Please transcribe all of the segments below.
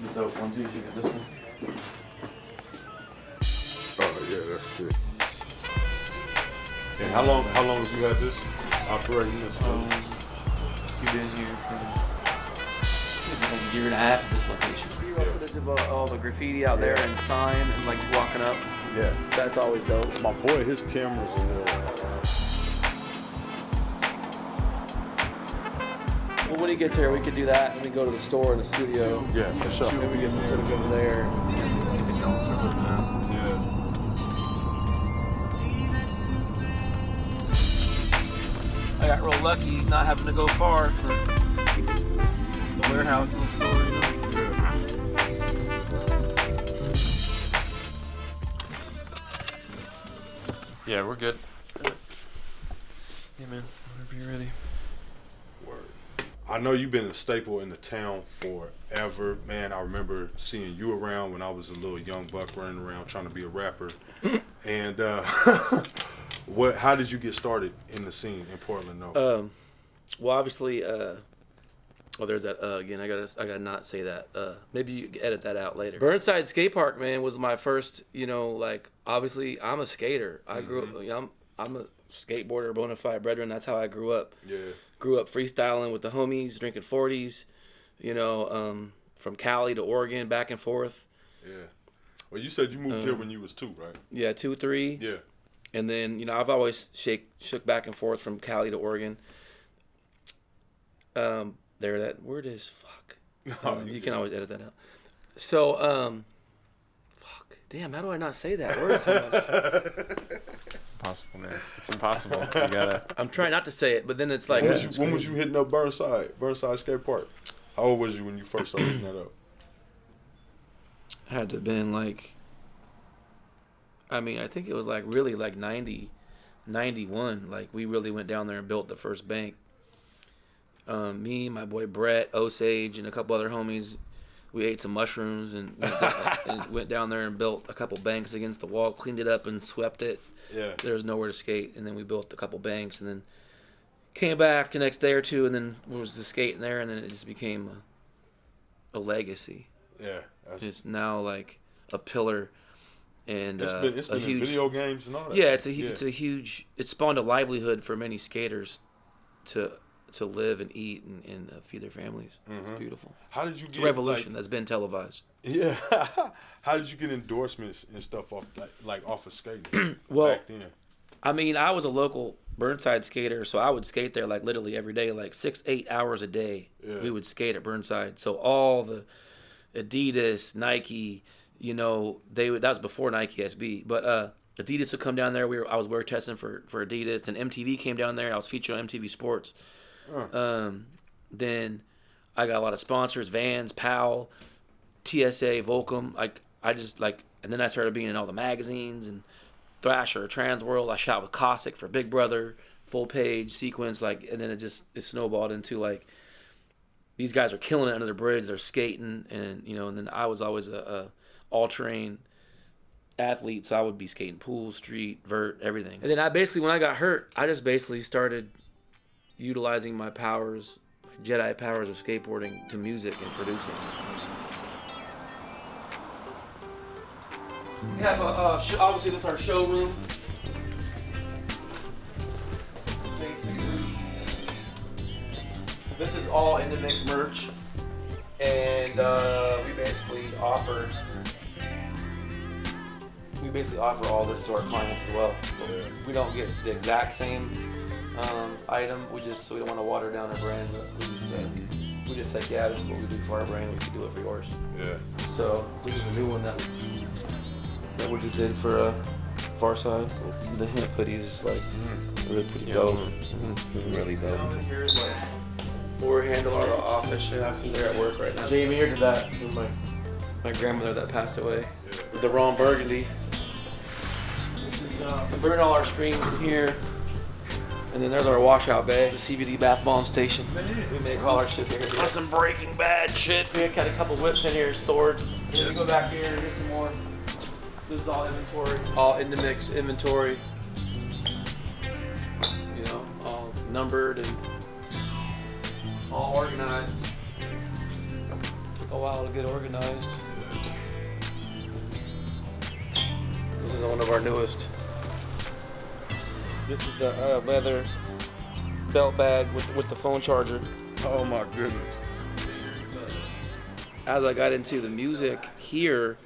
The dope one too. You should get this one. Oh yeah, that's it. And how long have you had this operating this? You've been here for like a year and a half at this location. You also did all the graffiti out there and sign and like walking up. Yeah. That's always dope. My boy, his camera's a little. Well, when he gets here, we could do that and then go to the store and the studio. Yeah, for sure. Maybe we get some footage over there. Keep it going for a little now. Yeah. I got real lucky not having to go far for the warehouse and the store. You know? Yeah, we're good. Yeah, man. Whenever you're ready. Word. I know you've been a staple in the town forever, man. I remember seeing you around when I was a little young buck running around trying to be a rapper. And how did you get started in the scene in Portland? No. Well, obviously, there's that again. I gotta not say that. Maybe you can edit that out later. Burnside Skate Park, man, was my first. You know, like obviously, I'm a skater. I grew up. I'm a skateboarder, bona fide brethren. That's how I grew up. Yeah. Grew up freestyling with the homies, drinking 40s. You know, from Cali to Oregon, back and forth. Yeah. Well, you said you moved here when you was 2, right? Yeah, 2, 3. Yeah. And then, you know, I've always shook back and forth from Cali to Oregon. There, that word is fuck. You can always edit that out. So, fuck. Damn, how do I not say that word so much? It's impossible, man. It's impossible. You gotta. I'm trying not to say it, but then it's like. When was you hitting up Burnside Skate Park? How old was you when you first started hitting that up? Had to have been like. I mean, I think it was like really like 90, 91. Like we really went down there and built the first bank. Me, my boy Brett, Osage, and a couple other homies, we ate some mushrooms and went down there and built a couple banks against the wall, cleaned it up and swept it. Yeah. There was nowhere to skate, and then we built a couple banks, and then came back the next day or two, and then was the skating there, and then it just became a legacy. Yeah. It's now like a pillar. And it's been huge in video games and all that. Yeah, it's a huge. It spawned a livelihood for many skaters to live and eat and feed their families. It's beautiful. How did you It's get a revolution that's been televised. Yeah. How did you get endorsements and stuff off off of skating? Well, back then? I mean, I was a local Burnside skater, so I would skate there like literally every day, like 6-8 hours a day. Yeah. We would skate at Burnside. So all the Adidas, Nike. You know, that was before Nike SB, but Adidas would come down there. I was wear testing for Adidas, and MTV came down there. I was featured on MTV Sports. Then I got a lot of sponsors: Vans, Powell, TSA, Volcom. And then I started being in all the magazines and Thrasher, Transworld. I shot with Cossack for Big Brother, Full Page, Sequence, and then it snowballed into like these guys are killing it under the bridge. They're skating, and and then I was always a all-terrain athlete, so I would be skating pool, street, vert, everything. And then when I got hurt, I just basically started utilizing my powers, my Jedi powers of skateboarding to music and producing. We have obviously this is our showroom. This is all INDAMIX merch, and we basically offer all this to our clients as well. We don't get the exact same item. We don't want to water down our brand, but we just think, yeah, this is what we do for our brand. We can do it for yours. Yeah. So this is a new one that we just did for Farside. The hemp hoodie is like really pretty dope. Really dope. Here's like where we handle our office shit. They're at work right now. Jamie here did that with my grandmother that passed away. With the Ron Burgundy. We burn all our screens in here. And then there's our washout bay, the CBD bath bomb station. We make all our shit here. That's some Breaking Bad shit. We got a couple whips in here stored. And then we go back here and get some more. This is all inventory. All INDAMIX inventory. All numbered and all organized. Took a while to get organized. This is one of our newest. This is the leather belt bag with the phone charger. Oh my goodness. As I got into the music here,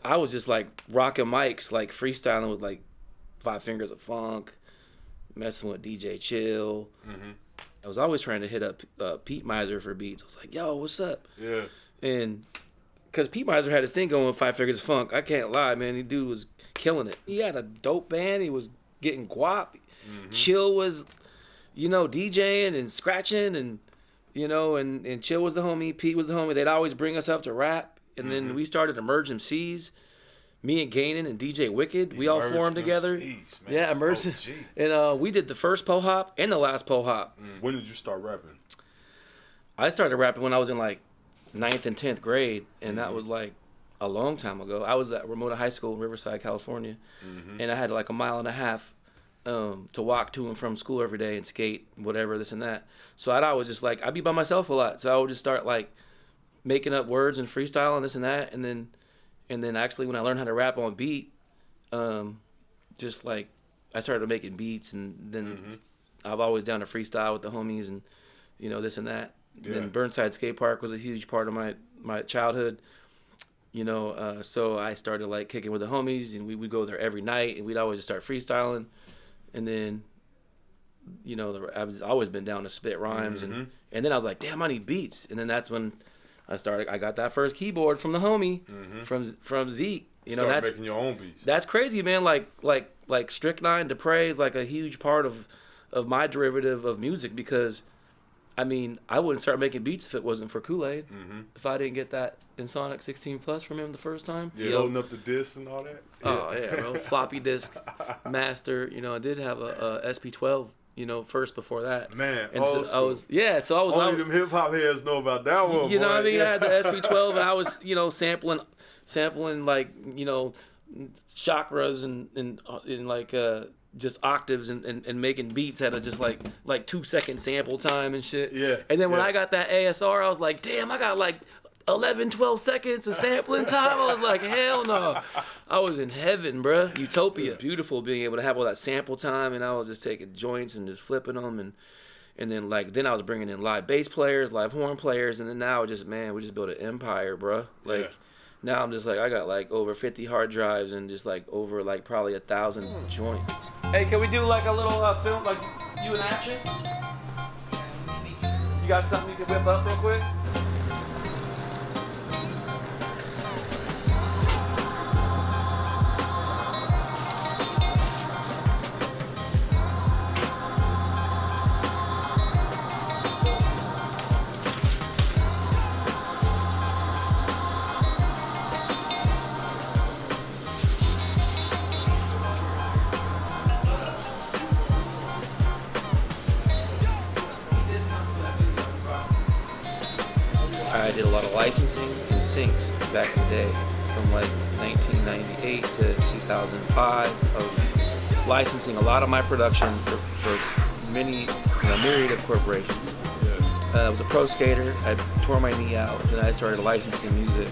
I was just like rocking mics, like freestyling with like 5 Fingers of Funk, messing with DJ Chill. Mm-hmm. I was always trying to hit up Pete Miser for beats. I was like, yo, what's up? Yeah. And because Pete Miser had his thing going with 5 Fingers of Funk, I can't lie, man. The dude was killing it. He had a dope band. He was getting guap. Mm-hmm. Chill was, DJing and scratching and, and Chill was the homie. Pete was the homie. They'd always bring us up to rap. And then we started Emerge MCs. Me and Gainen and DJ Wicked, we all formed together. MCs, man. Yeah, Emerge. OG. And we did the first Po Hop and the last Po Hop. When did you start rapping? I started rapping when I was in like 9th and 10th grade, and that was like a long time ago. I was at Ramona High School in Riverside, California, and I had like a mile and a half to walk to and from school every day and skate, whatever, this and that. So I'd always just like, I'd be by myself a lot. So I would just start like making up words and freestyling this and that, and then actually when I learned how to rap on beat, just like I started making beats, and then I've always down to freestyle with the homies and this and that. Yeah. Then Burnside Skate Park was a huge part of my childhood. So I started like kicking with the homies, and we would go there every night, and we'd always just start freestyling. And then, I've always been down to spit rhymes, and then I was like, damn, I need beats. And then that's when I got that first keyboard from the homie, from Zeke. Start that's making your own beats. That's crazy, man. Like Strychnine, Dupre is like a huge part of my derivative of music, because I mean, I wouldn't start making beats if it wasn't for Kool-Aid. If I didn't get that Insonic 16 Plus from him the first time. Yeah, holding up the disc and all that. Oh yeah, bro. Floppy disk, master. I did have a SP12. First before that. Man, and so I was only them hip hop heads know about that one. You know what I mean? Yeah. I had the SP12, and I was sampling like chakras and like just octaves and making beats at a just like 2-second sample time and shit. Yeah. And then when I got that ASR, I was like, damn, I got like 11-12 seconds of sampling time. I was like, hell no. I was in heaven, bruh. Utopia. It's beautiful being able to have all that sample time, and I was just taking joints and just flipping them, and then I was bringing in live bass players, live horn players, and then now we just built an empire, bruh. Now I'm just like, I got like over 50 hard drives and just like over like probably 1,000 joints. Hey, can we do like a little film, like you in action? You got something you can whip up real quick? I did a lot of licensing and syncs back in the day, from like 1998 to 2005. I was licensing a lot of my production for many, myriad of corporations. I was a pro skater. I tore my knee out, and I started licensing music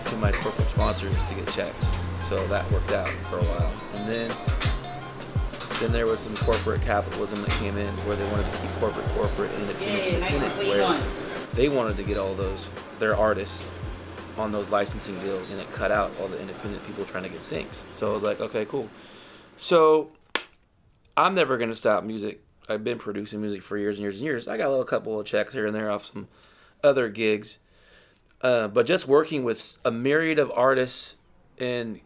to my corporate sponsors to get checks. So that worked out for a while. And then there was some corporate capitalism that came in, where they wanted to keep corporate, and independent, where they wanted to get all their artists on those licensing deals, and it cut out all the independent people trying to get syncs. So I was like, okay, cool. So I'm never going to stop music. I've been producing music for years and years and years. I got a little couple of checks here and there off some other gigs. But just working with a myriad of artists and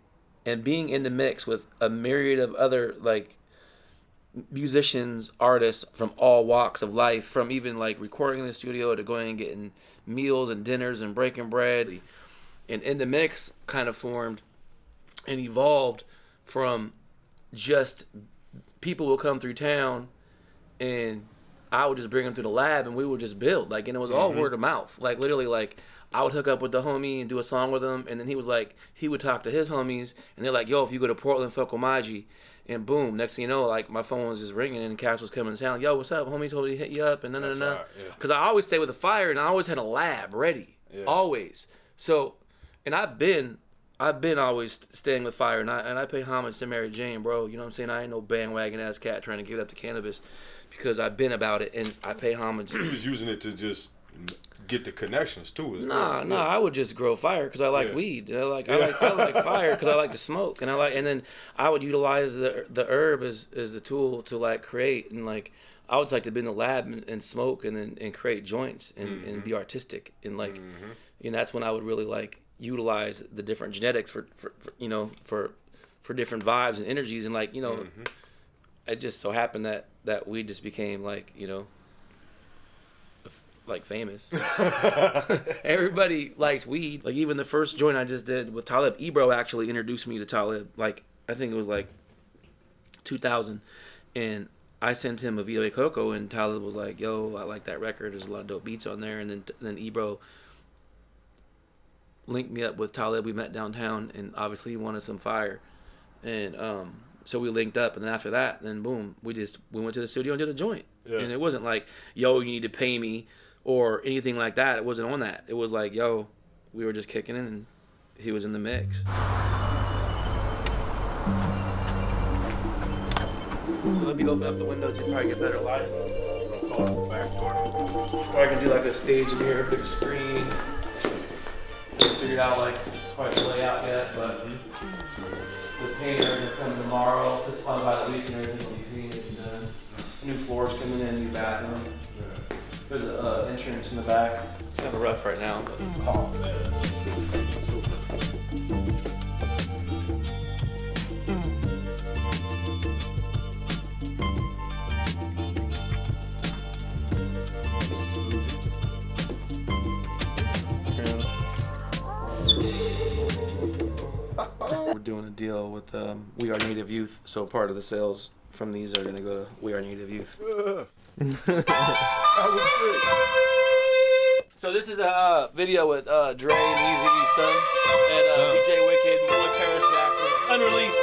being in the mix with a myriad of other like musicians, artists from all walks of life, from even like recording in the studio to going and getting meals and dinners and breaking bread. And INDAMIX kind of formed and evolved from just people will come through town, and I would just bring them to the lab, and we would just build, like, and it was all word of mouth. Like, literally, like, I would hook up with the homie and do a song with him, and then he would talk to his homies, and they're like, yo, if you go to Portland, fuck with My-G. And boom, next thing you know, like, my phone was just ringing, and Cass was coming to town. Yo, what's up? Homie told me to hit you up, and no. Because I always stay with a fire, and I always had a lab ready. always. So, and I've been always staying with fire, and I pay homage to Mary Jane, bro. You know what I'm saying? I ain't no bandwagon ass cat trying to give up to cannabis, because I've been about it, and I pay homage. You was using it to just get the connections too. Nah, I would just grow fire because I like weed. I like fire because I like to smoke, and then I would utilize the herb as the tool to like create, and like I would like to be in the lab and smoke and create joints and be artistic, and like and that's when I would really like utilize the different genetics for different vibes and energies, and like it just so happened that weed just became like like famous. Everybody likes weed. Like even the first joint I just did with Talib, Ebro actually introduced me to Talib. Like I think it was like 2000, and I sent him a Vito Coco, and Talib was like, "Yo, I like that record. There's a lot of dope beats on there." And then Ebro linked me up with Talib. We met downtown, and obviously he wanted some fire, and so we linked up. And then after that, then boom, we went to the studio and did a joint. And it wasn't like, "Yo, you need to pay me," or anything like that. It wasn't on that. It was like, "Yo, we were just kicking in, and he was in the mix." So let me open up the windows. You probably get better light. Or I can do like a stage in here, big screen. Haven't figured out like quite the layout yet, but the painter are gonna come tomorrow. This fun about a week, and everything will be painted and done. New floors coming in, new bathroom. There's an entrance in the back. It's kind of rough right now, but we're doing a deal with We Are Native Youth, so part of the sales from these are gonna go to We Are Native Youth. I was sick. So this is a video with Dre and Eazy's son, and DJ Wicked, Boy Paris Jackson. It's unreleased.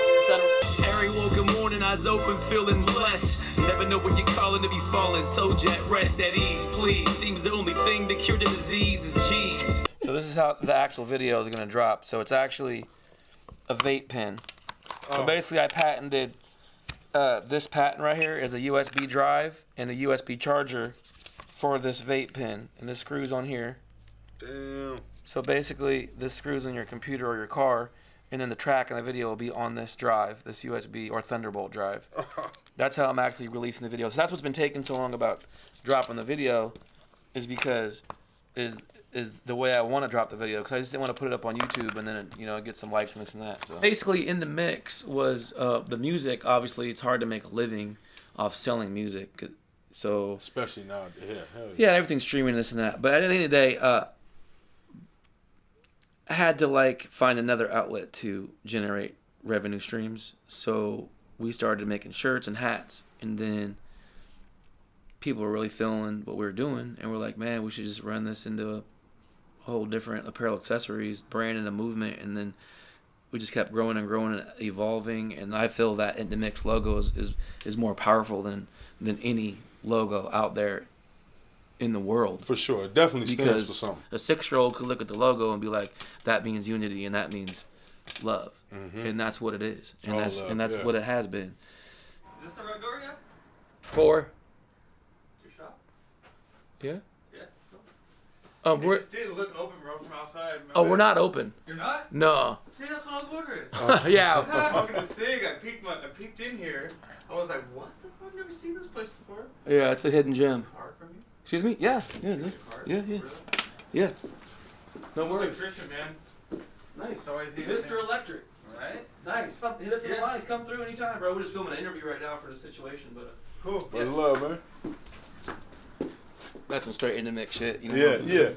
Every woken morning, eyes open, feeling blessed. Never know when you're calling to be falling. So jet rest at ease, please. Seems the only thing to cure the disease is cheese. So this is how the actual video is gonna drop. So it's actually a vape pen. So basically, I patented this patent right here is a USB drive and a USB charger for this vape pen, and this screws on here. Damn. So basically, this screws in your computer or your car, and then the track and the video will be on this drive, this USB or Thunderbolt drive. That's how I'm actually releasing the video. So that's what's been taking so long about dropping the video, is because is the way I want to drop the video, because I just didn't want to put it up on YouTube and then get some likes and this and that. So basically, INDAMIX was the music. Obviously, it's hard to make a living off selling music. So especially now, yeah, everything's streaming this and that. But at the end of the day, I had to like find another outlet to generate revenue streams. So we started making shirts and hats, and then people were really feeling what we were doing, and we're like, man, we should just run this into a whole different apparel accessories brand and a movement. And then we just kept growing and growing and evolving, and I feel that INDAMIX logo is more powerful than any logo out there in the world. For sure. It definitely stands for something. A 6-year-old could look at the logo and be like, that means unity and that means love. And that's what it is. And that's what it has been. Is this the right door yet? 4. Your shop? Yeah. Yeah. We're It did look open, bro, from outside. Oh, we're not open. You're not? No. See, that's what I was wondering. Yeah. I was smoking a cig. I peeked in here. I was like, what the fuck? I've never seen this place before. Yeah, it's a hidden gem. Hard from you? Excuse me? Yeah. Yeah. Really? Yeah. No I'm an worries. electrician, man. Nice. So I think Mr. Electric. Right? Nice. Hit us in the Yeah. line. Come through anytime, bro. We're just filming an interview right now for the situation, but Cool. Much love, man. that's some straight INDAMIX shit. You know? Yeah.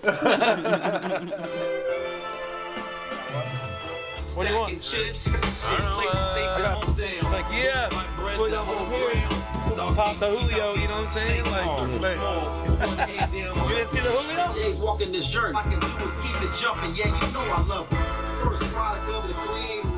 What do you want? Chips. It's like, yeah. Split that whole here. Pop the Julio, you know what I'm saying? Like, you didn't see the Julio? Days walking this journey. I can do is keep it jumping. Yeah, you know I love it. First product of the creator.